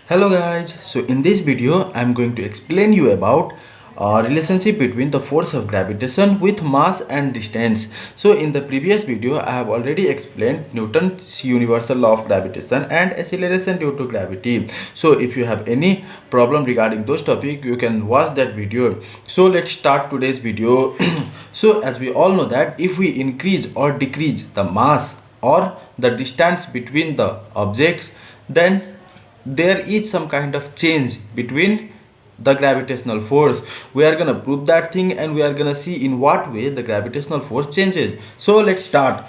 Hello guys, so in this video I'm going to explain you about relationship between the force of gravitation with mass and distance. So in the previous video I have already explained Newton's universal law of gravitation and acceleration due to gravity. So if you have any problem regarding those topics, you can watch that video. So let's start today's video. So as we all know that if we increase or decrease the mass or the distance between the objects, then there is some kind of change between the gravitational force. We are gonna prove that thing and we are gonna see in what way the gravitational force changes. So let's start.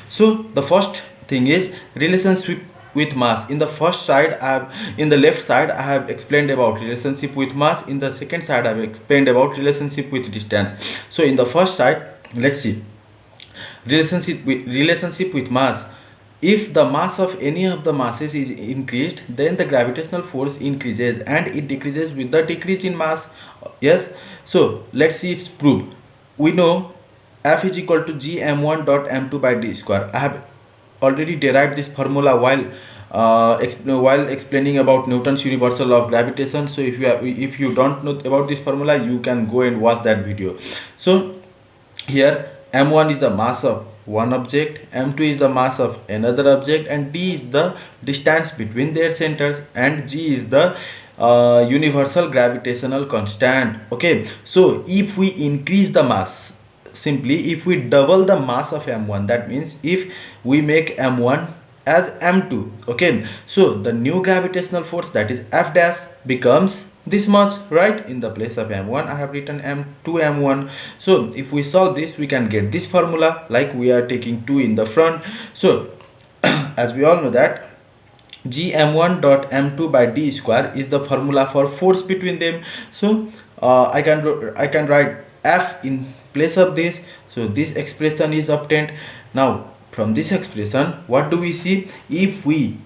So the first thing is relationship with mass. In the first side in the left side I have explained about relationship with mass. In the second side I have explained about relationship with distance. So in the first side, let's see relationship with mass. If the mass of any of the masses is increased, then the gravitational force increases and it decreases with the decrease in mass. Yes, so let's see its proof. We know F is equal to g m1 dot m2 by d square. I have already derived this formula while explaining about Newton's universal law of gravitation. So if you don't know about this formula, you can go and watch that video. So here m1 is the mass of one object, m2 is the mass of another object, and d is the distance between their centers, and g is the universal gravitational constant. Okay, so if we increase the mass, simply if we double the mass of m1, that means if we make m1 as m2, okay, so the new gravitational force, that is F dash, becomes this much, right? In the place of m1 I have written m2 m1. So if we solve this, we can get this formula, like we are taking 2 in the front. So as we all know that g m1 dot m2 by d square is the formula for force between them. So I can write F in place of this. So this expression is obtained. Now from this expression, what do we see? If we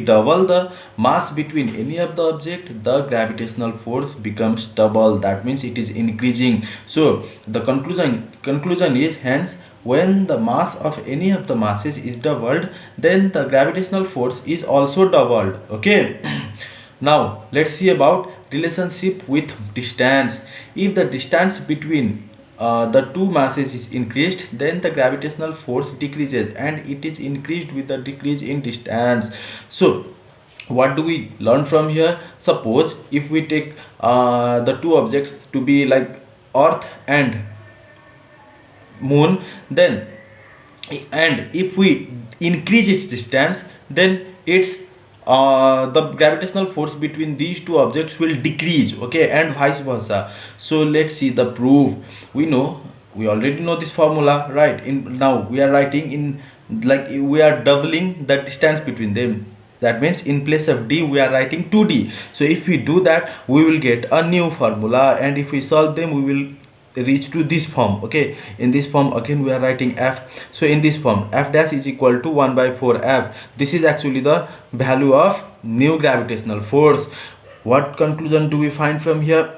double the mass between any of the object, the gravitational force becomes double. That means it is increasing. So the conclusion is, hence when the mass of any of the masses is doubled, then the gravitational force is also doubled. Okay. Now let's see about relationship with distance. If the distance between the two masses is increased, then the gravitational force decreases, and it is increased with the decrease in distance. So what do we learn from here? Suppose if we take the two objects to be like earth and moon, then and if we increase its distance, then its the gravitational force between these two objects will decrease, okay, and vice versa. So let's see the proof. We already know this formula, right? Now we are writing in, like, we are doubling the distance between them. That means in place of d we are writing 2d. So if we do that, we will get a new formula, and if we solve them, we will reach to this form. Okay, in this form again we are writing F. So in this form, F dash is equal to 1 by 4 F. This is actually the value of new gravitational force. What conclusion do we find from here?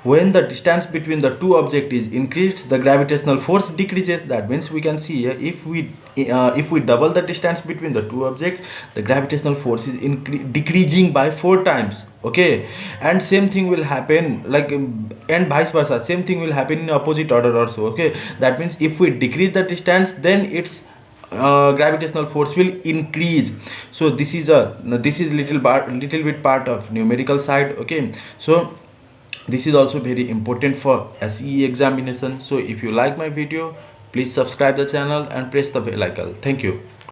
When the distance between the two objects is increased, the gravitational force decreases. That means we can see here, if we double the distance between the two objects, the gravitational force is decreasing by 4 times. Okay, and same thing will happen, like, and vice versa, same thing will happen in opposite order also. Okay, that means if we decrease the distance, then its gravitational force will increase. So this is little bit part of numerical side. Okay, so this is also very important for SE examination. So if you like my video, please subscribe the channel and press the bell icon. Thank you.